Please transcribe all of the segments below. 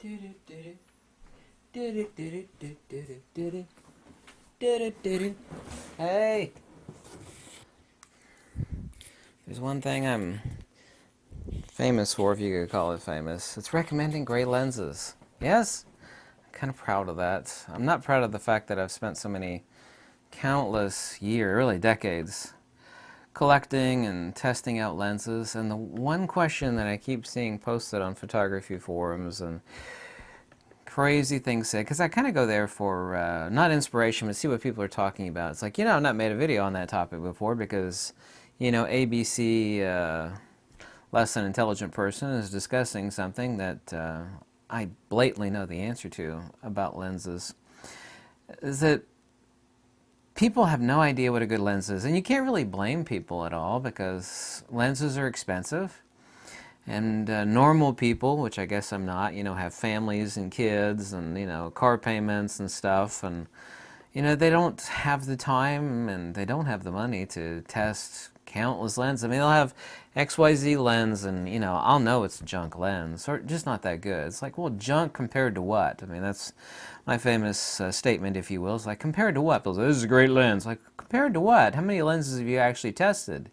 Hey, there's one thing I'm famous for, if you could call it famous. It's recommending great lenses. Yes? I'm kind of proud of that. I'm not proud of the fact that I've spent so many countless years, really decades, collecting and testing out lenses. And the one question that I keep seeing posted on photography forums and crazy things said, because I kind of go there for not inspiration, but see what people are talking about. It's like, I've not made a video on that topic before because, ABC Less Than Intelligent Person is discussing something that I blatantly know the answer to about lenses. Is that people have no idea what a good lens is, and you can't really blame people at all because lenses are expensive. And normal people, which I guess I'm not, have families and kids and, car payments and stuff. And, they don't have the time and they don't have the money to test countless lenses. I mean, they'll have XYZ lens and, I'll know it's a junk lens or just not that good. It's like, well, junk compared to what? I mean, that's my famous statement, if you will. It's like, compared to what? People say, this is a great lens. Like, compared to what? How many lenses have you actually tested?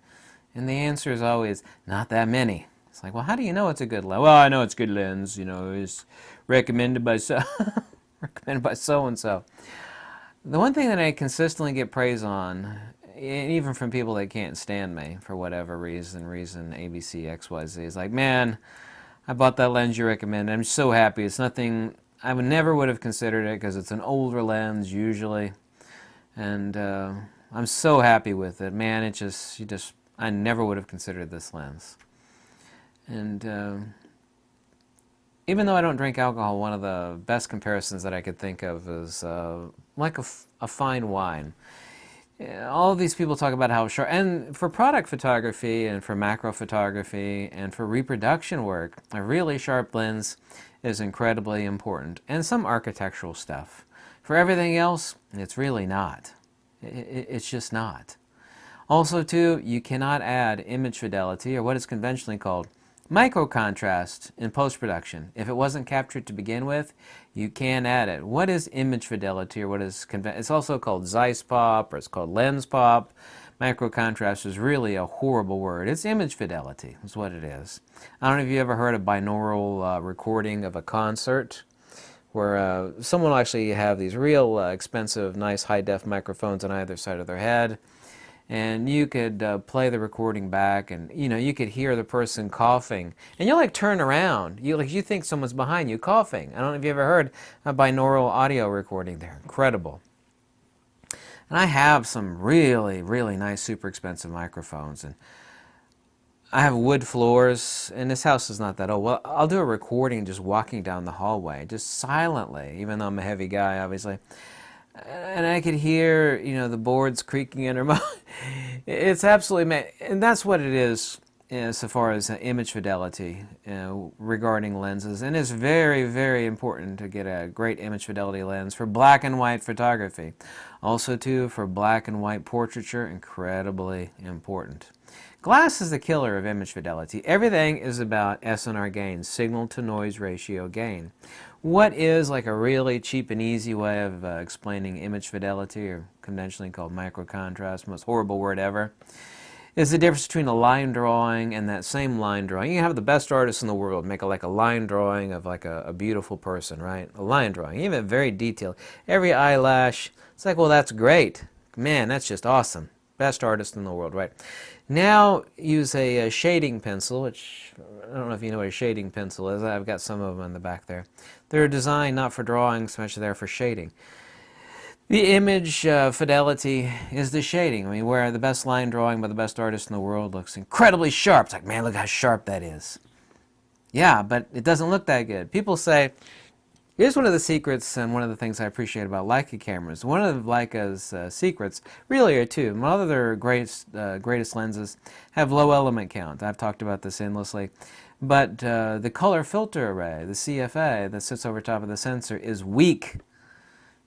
And the answer is always, not that many. It's like, well, how do you know it's a good lens? Well, I know it's a good lens. It's recommended by recommended by so and so. The one thing that I consistently get praise on, and even from people that can't stand me for whatever reason ABC XYZ, is like, man, I bought that lens you recommended. I'm so happy. It's nothing. I would have considered it because it's an older lens usually, and I'm so happy with it. Man, I never would have considered this lens. And even though I don't drink alcohol, one of the best comparisons that I could think of is like a fine wine. All of these people talk about how sharp, and for product photography and for macro photography and for reproduction work, a really sharp lens is incredibly important, and some architectural stuff. For everything else, it's really not. It's just not. Also, too, you cannot add image fidelity, or what is conventionally called micro contrast, in post-production. If it wasn't captured to begin with, you can add it. What is image fidelity, or what is it's also called Zeiss pop, or it's called lens pop. Micro contrast is really a horrible word. It's image fidelity, is what it is. I don't know if you ever heard a binaural recording of a concert, where someone will actually have these real expensive, nice high-def microphones on either side of their head. And you could play the recording back, and you could hear the person coughing, and you'll like turn around. You think someone's behind you coughing. I don't know if you ever heard a binaural audio recording. They're incredible. And I have some really, really nice, super expensive microphones, and I have wood floors, and this house is not that old. Well, I'll do a recording just walking down the hallway, just silently, even though I'm a heavy guy, obviously. And I could hear, the boards creaking under my. It's absolutely, and that's what it is, so far as image fidelity regarding lenses. And it's very, very important to get a great image fidelity lens for black and white photography. Also, too, for black and white portraiture, incredibly important. Glass is the killer of image fidelity. Everything is about SNR gain, signal to noise ratio gain. What is like a really cheap and easy way of explaining image fidelity, or conventionally called micro contrast, most horrible word ever, is the difference between a line drawing and that same line drawing. You have the best artists in the world make like a line drawing of like a beautiful person, right? A line drawing, even very detailed. Every eyelash, it's like, well, that's great. Man, that's just awesome. Best artist in the world, right? Now use a shading pencil, which I don't know if you know what a shading pencil is. I've got some of them in the back there. They're designed not for drawing so much, they're for shading. The image fidelity is the shading. I mean, where the best line drawing by the best artist in the world looks incredibly sharp. It's like, man, look how sharp that is. Yeah, but it doesn't look that good. People say, here's one of the secrets, and one of the things I appreciate about Leica cameras. One of Leica's secrets, really are two. A lot of their greatest lenses have low element count. I've talked about this endlessly. But the color filter array, the CFA that sits over top of the sensor, is weak,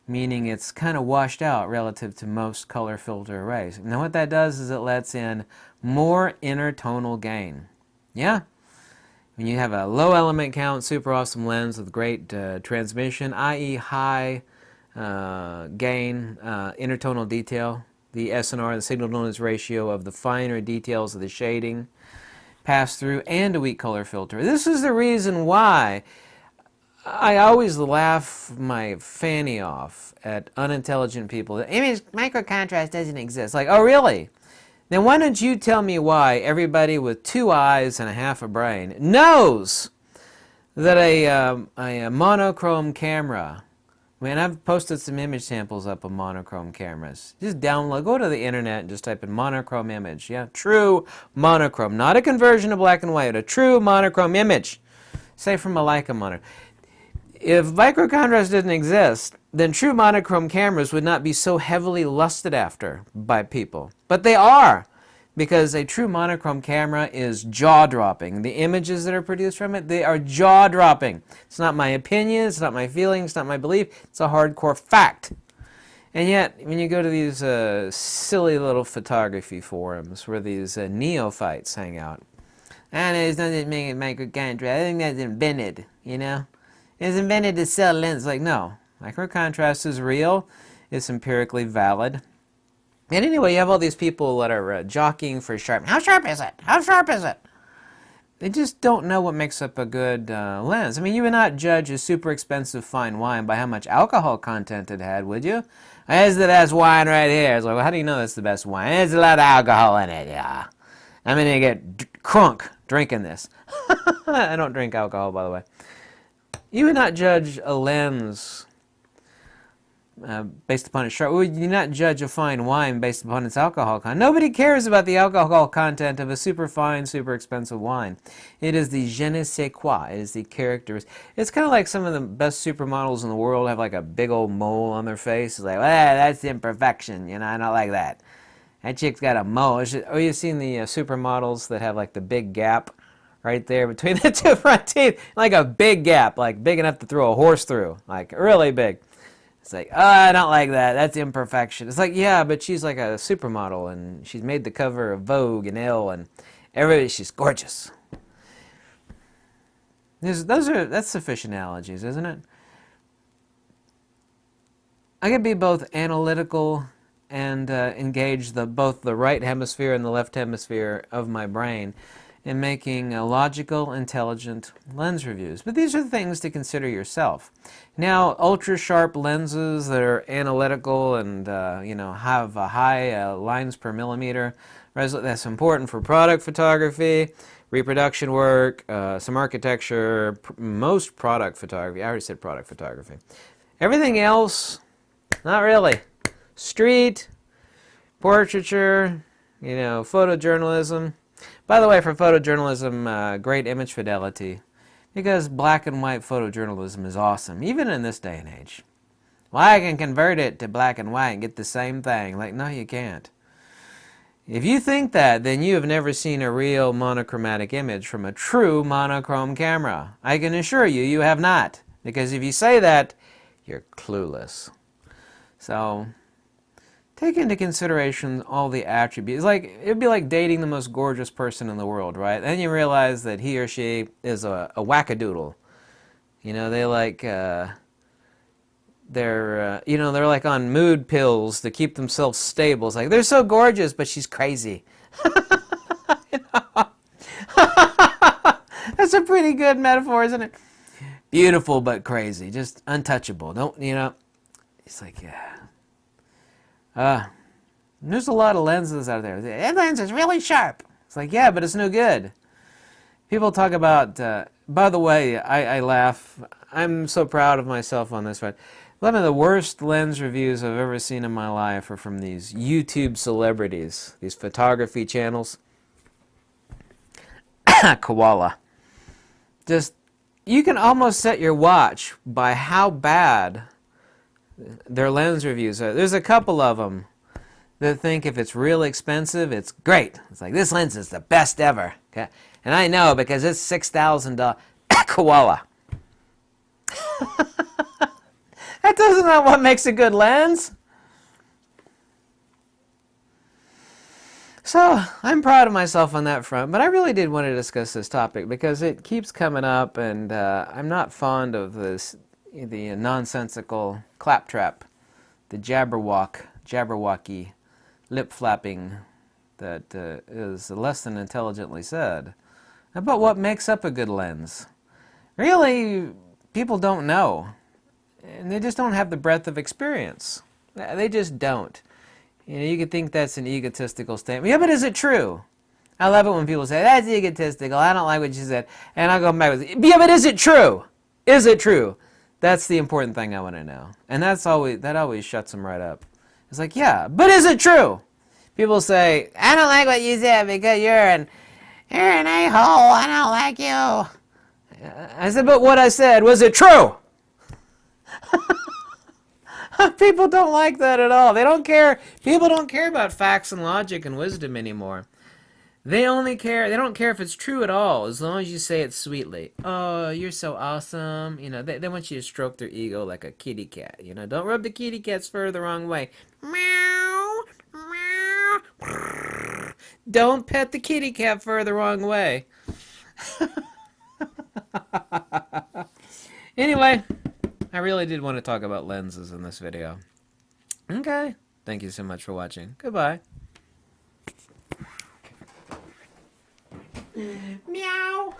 meaning it's kind of washed out relative to most color filter arrays. Now what that does is it lets in more intertonal gain. Yeah? When you have a low element count, super awesome lens with great transmission, i.e. high gain, intertonal detail, the SNR, the signal to noise ratio of the finer details of the shading, pass through, and a weak color filter. This is the reason why I always laugh my fanny off at unintelligent people. Image micro contrast doesn't exist. Like, oh really? Then why don't you tell me why everybody with 2 eyes and a half a brain knows that a monochrome camera, I've posted some image samples up of monochrome cameras. Just download, go to the internet and just type in monochrome image. Yeah, true monochrome. Not a conversion to black and white, a true monochrome image. Say from a Leica monitor. If microcontrast didn't exist, then true monochrome cameras would not be so heavily lusted after by people. But they are, because a true monochrome camera is jaw-dropping. The images that are produced from it, they are jaw-dropping. It's not my opinion, it's not my feeling, it's not my belief, it's a hardcore fact. And yet, when you go to these silly little photography forums where these neophytes hang out, and there's nothing making microcontrast, I think that's invented, you know? It's invented to sell lens. Like, no. Microcontrast is real. It's empirically valid. And anyway, you have all these people that are jockeying for sharp. How sharp is it? How sharp is it? They just don't know what makes up a good lens. I mean, you would not judge a super expensive fine wine by how much alcohol content it had, would you? Here's the best wine right here. It's like, well, how do you know that's the best wine? There's a lot of alcohol in it, yeah. I'm going to get crunk drinking this. I don't drink alcohol, by the way. You would not judge a lens based upon its sharp. Would you not judge a fine wine based upon its alcohol content? Nobody cares about the alcohol content of a super fine, super expensive wine. It is the je ne sais quoi. It is the characters. It's kind of like some of the best supermodels in the world have like a big old mole on their face. It's like, well, that's imperfection. You know, I don't like that. That chick's got a mole. Oh, you've seen the supermodels that have like the big gap right there between the two front teeth, like a big gap, like big enough to throw a horse through, like really big. It's like, oh, I don't like that. That's imperfection. It's like, yeah, but she's like a supermodel, and she's made the cover of Vogue and Elle, and everybody, she's gorgeous. That's sufficient analogies, isn't it? I can be both analytical and engage both the right hemisphere and the left hemisphere of my brain in making logical, intelligent lens reviews. But these are things to consider yourself. Now, ultra-sharp lenses that are analytical and have a high lines per millimeter, that's important for product photography, reproduction work, some architecture, most product photography. I already said product photography. Everything else, not really. Street, portraiture, photojournalism. By the way, for photojournalism, great image fidelity, because black and white photojournalism is awesome, even in this day and age. Well, I can convert it to black and white and get the same thing. Like, no, you can't. If you think that, then you have never seen a real monochromatic image from a true monochrome camera. I can assure you, you have not. Because if you say that, you're clueless. So take into consideration all the attributes. It'd be like dating the most gorgeous person in the world, right? Then you realize that he or she is a wackadoodle. They're like on mood pills to keep themselves stable. It's like, they're so gorgeous, but she's crazy. That's a pretty good metaphor, isn't it? Beautiful but crazy, just untouchable. It's like, yeah. There's a lot of lenses out there. That lens is really sharp. It's like, yeah, but it's no good. People talk about, by the way, I laugh. I'm so proud of myself on this one. One of the worst lens reviews I've ever seen in my life are from these YouTube celebrities, these photography channels. Koala. You can almost set your watch by how bad their lens reviews are. There's a couple of them that think if it's real expensive, it's great. It's like, this lens is the best ever. Okay? And I know because it's $6,000. Koala. That doesn't know what makes a good lens. So I'm proud of myself on that front, but I really did want to discuss this topic because it keeps coming up, and I'm not fond of the nonsensical claptrap, the jabberwocky, lip flapping that is less than intelligently said about what makes up a good lens. Really, people don't know, and they just don't have the breadth of experience. They just don't. You could think that's an egotistical statement. Yeah, but is it true? I love it when people say, that's egotistical, I don't like what you said. And I'll go back with, yeah, but is it true? Is it true? That's the important thing I want to know. And that always shuts them right up. It's like, yeah, but is it true? People say, I don't like what you said because you're an a-hole, I don't like you. I said, but what I said, was it true? People don't like that at all. They don't care. People don't care about facts and logic and wisdom anymore. They don't care if it's true at all, as long as you say it sweetly. Oh, you're so awesome. They want you to stroke their ego like a kitty cat. Don't rub the kitty cat's fur the wrong way. Meow, meow. Don't pet the kitty cat fur the wrong way. Anyway, I really did want to talk about lenses in this video. Okay. Thank you so much for watching. Goodbye. Meow.